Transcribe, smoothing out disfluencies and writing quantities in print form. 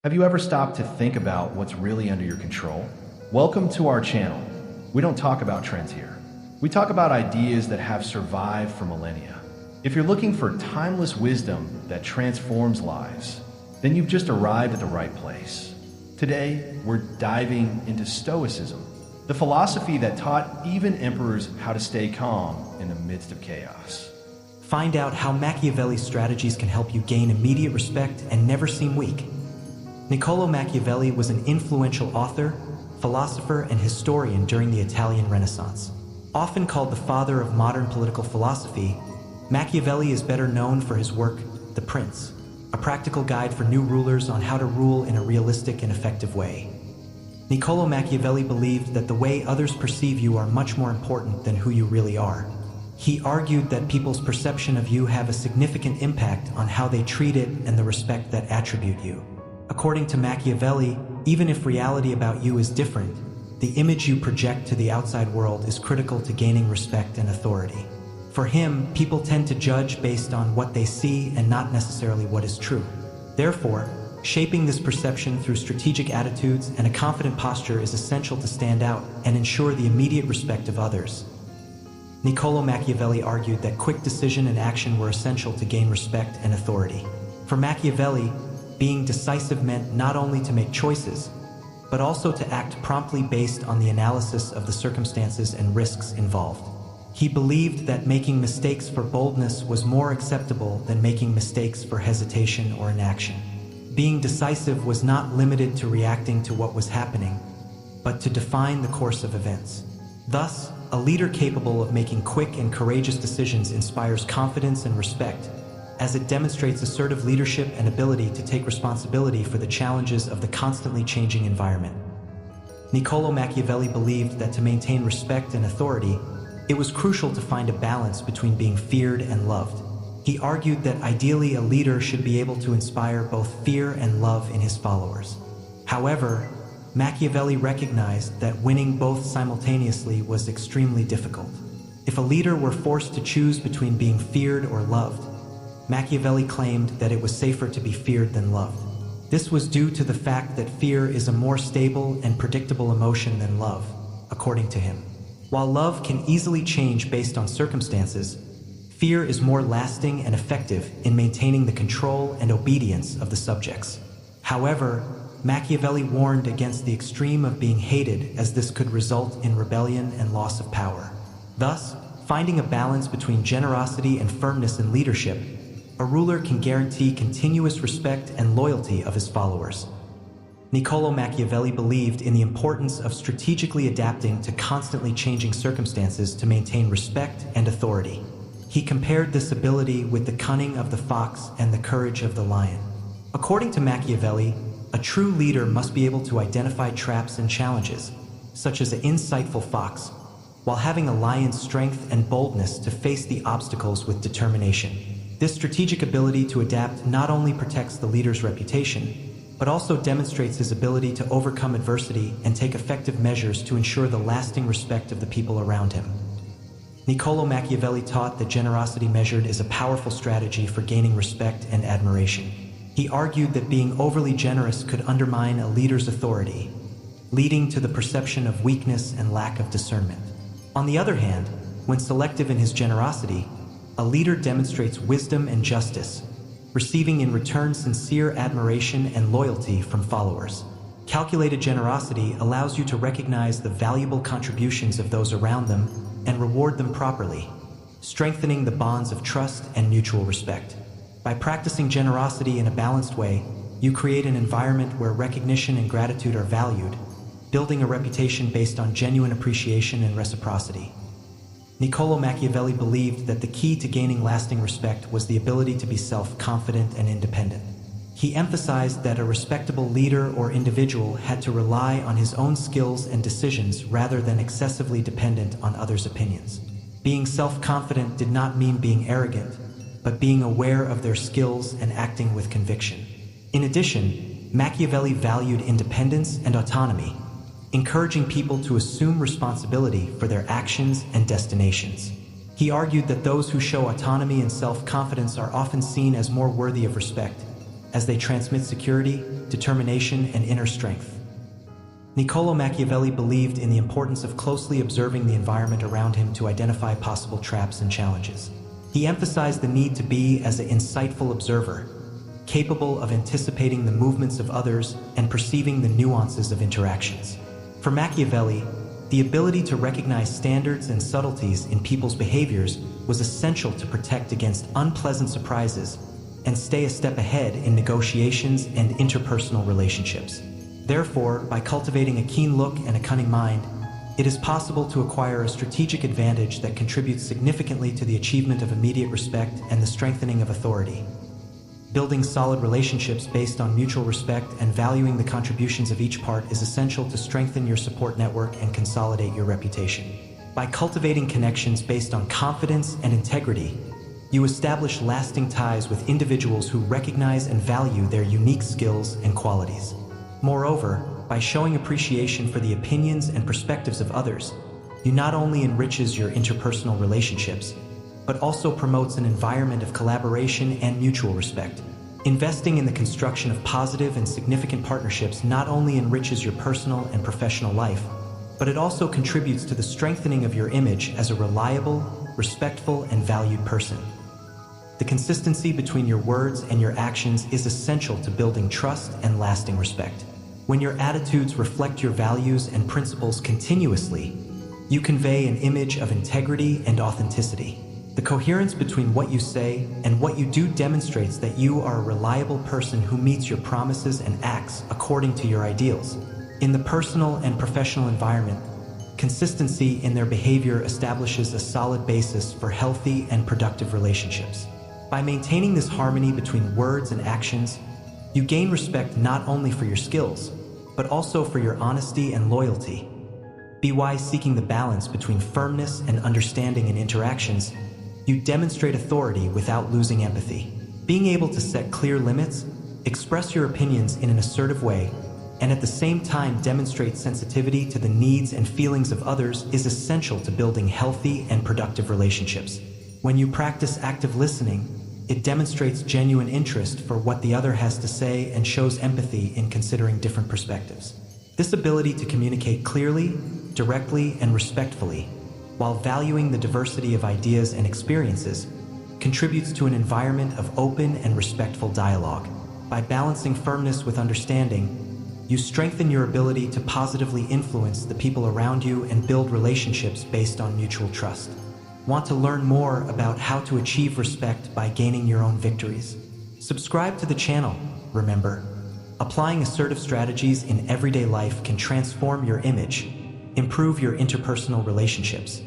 Have you ever stopped to think about what's really under your control? Welcome to our channel. We don't talk about trends here. We talk about ideas that have survived for millennia. If you're looking for timeless wisdom that transforms lives, then you've just arrived at the right place. Today, we're diving into Stoicism, the philosophy that taught even emperors how to stay calm in the midst of chaos. Find out how Machiavelli's strategies can help you gain immediate respect and never seem weak. Niccolò Machiavelli was an influential author, philosopher, and historian during the Italian Renaissance. Often called the father of modern political philosophy, Machiavelli is better known for his work, The Prince, a practical guide for new rulers on how to rule in a realistic and effective way. Niccolò Machiavelli believed that the way others perceive you are much more important than who you really are. He argued that people's perception of you have a significant impact on how they treat it and the respect that attribute you. According to Machiavelli, even if reality about you is different, the image you project to the outside world is critical to gaining respect and authority. For him, people tend to judge based on what they see and not necessarily what is true. Therefore, shaping this perception through strategic attitudes and a confident posture is essential to stand out and ensure the immediate respect of others. Niccolò Machiavelli argued that quick decision and action were essential to gain respect and authority. For Machiavelli, being decisive meant not only to make choices, but also to act promptly based on the analysis of the circumstances and risks involved. He believed that making mistakes for boldness was more acceptable than making mistakes for hesitation or inaction. Being decisive was not limited to reacting to what was happening, but to define the course of events. Thus, a leader capable of making quick and courageous decisions inspires confidence and respect, as it demonstrates assertive leadership and ability to take responsibility for the challenges of the constantly changing environment. Niccolò Machiavelli believed that to maintain respect and authority, it was crucial to find a balance between being feared and loved. He argued that ideally a leader should be able to inspire both fear and love in his followers. However, Machiavelli recognized that winning both simultaneously was extremely difficult. If a leader were forced to choose between being feared or loved, Machiavelli claimed that it was safer to be feared than loved. This was due to the fact that fear is a more stable and predictable emotion than love, according to him. While love can easily change based on circumstances, fear is more lasting and effective in maintaining the control and obedience of the subjects. However, Machiavelli warned against the extreme of being hated, as this could result in rebellion and loss of power. Thus, finding a balance between generosity and firmness in leadership, a ruler can guarantee continuous respect and loyalty of his followers. Niccolò Machiavelli believed in the importance of strategically adapting to constantly changing circumstances to maintain respect and authority. He compared this ability with the cunning of the fox and the courage of the lion. According to Machiavelli, a true leader must be able to identify traps and challenges, such as an insightful fox, while having a lion's strength and boldness to face the obstacles with determination. This strategic ability to adapt not only protects the leader's reputation, but also demonstrates his ability to overcome adversity and take effective measures to ensure the lasting respect of the people around him. Niccolò Machiavelli taught that generosity measured is a powerful strategy for gaining respect and admiration. He argued that being overly generous could undermine a leader's authority, leading to the perception of weakness and lack of discernment. On the other hand, when selective in his generosity, a leader demonstrates wisdom and justice, receiving in return sincere admiration and loyalty from followers. Calculated generosity allows you to recognize the valuable contributions of those around them and reward them properly, strengthening the bonds of trust and mutual respect. By practicing generosity in a balanced way, you create an environment where recognition and gratitude are valued, building a reputation based on genuine appreciation and reciprocity. Niccolò Machiavelli believed that the key to gaining lasting respect was the ability to be self-confident and independent. He emphasized that a respectable leader or individual had to rely on his own skills and decisions rather than excessively dependent on others' opinions. Being self-confident did not mean being arrogant, but being aware of their skills and acting with conviction. In addition, Machiavelli valued independence and autonomy, encouraging people to assume responsibility for their actions and destinations. He argued that those who show autonomy and self-confidence are often seen as more worthy of respect, as they transmit security, determination, and inner strength. Niccolò Machiavelli believed in the importance of closely observing the environment around him to identify possible traps and challenges. He emphasized the need to be as an insightful observer, capable of anticipating the movements of others and perceiving the nuances of interactions. For Machiavelli, the ability to recognize standards and subtleties in people's behaviors was essential to protect against unpleasant surprises and stay a step ahead in negotiations and interpersonal relationships. Therefore, by cultivating a keen look and a cunning mind, it is possible to acquire a strategic advantage that contributes significantly to the achievement of immediate respect and the strengthening of authority. Building solid relationships based on mutual respect and valuing the contributions of each part is essential to strengthen your support network and consolidate your reputation. By cultivating connections based on confidence and integrity, you establish lasting ties with individuals who recognize and value their unique skills and qualities. Moreover, by showing appreciation for the opinions and perspectives of others, you not only enriches your interpersonal relationships, but also promotes an environment of collaboration and mutual respect. Investing in the construction of positive and significant partnerships not only enriches your personal and professional life, but it also contributes to the strengthening of your image as a reliable, respectful, and valued person. The consistency between your words and your actions is essential to building trust and lasting respect. When your attitudes reflect your values and principles continuously, you convey an image of integrity and authenticity. The coherence between what you say and what you do demonstrates that you are a reliable person who meets your promises and acts according to your ideals. In the personal and professional environment, consistency in their behavior establishes a solid basis for healthy and productive relationships. By maintaining this harmony between words and actions, you gain respect not only for your skills, but also for your honesty and loyalty. Be wise seeking the balance between firmness and understanding in interactions. You demonstrate authority without losing empathy. Being able to set clear limits, express your opinions in an assertive way, and at the same time demonstrate sensitivity to the needs and feelings of others is essential to building healthy and productive relationships. When you practice active listening, it demonstrates genuine interest for what the other has to say and shows empathy in considering different perspectives. This ability to communicate clearly, directly, and respectfully, while valuing the diversity of ideas and experiences, contributes to an environment of open and respectful dialogue. By balancing firmness with understanding, you strengthen your ability to positively influence the people around you and build relationships based on mutual trust. Want to learn more about how to achieve respect by gaining your own victories? Subscribe to the channel. Remember, applying assertive strategies in everyday life can transform your image, improve your interpersonal relationships,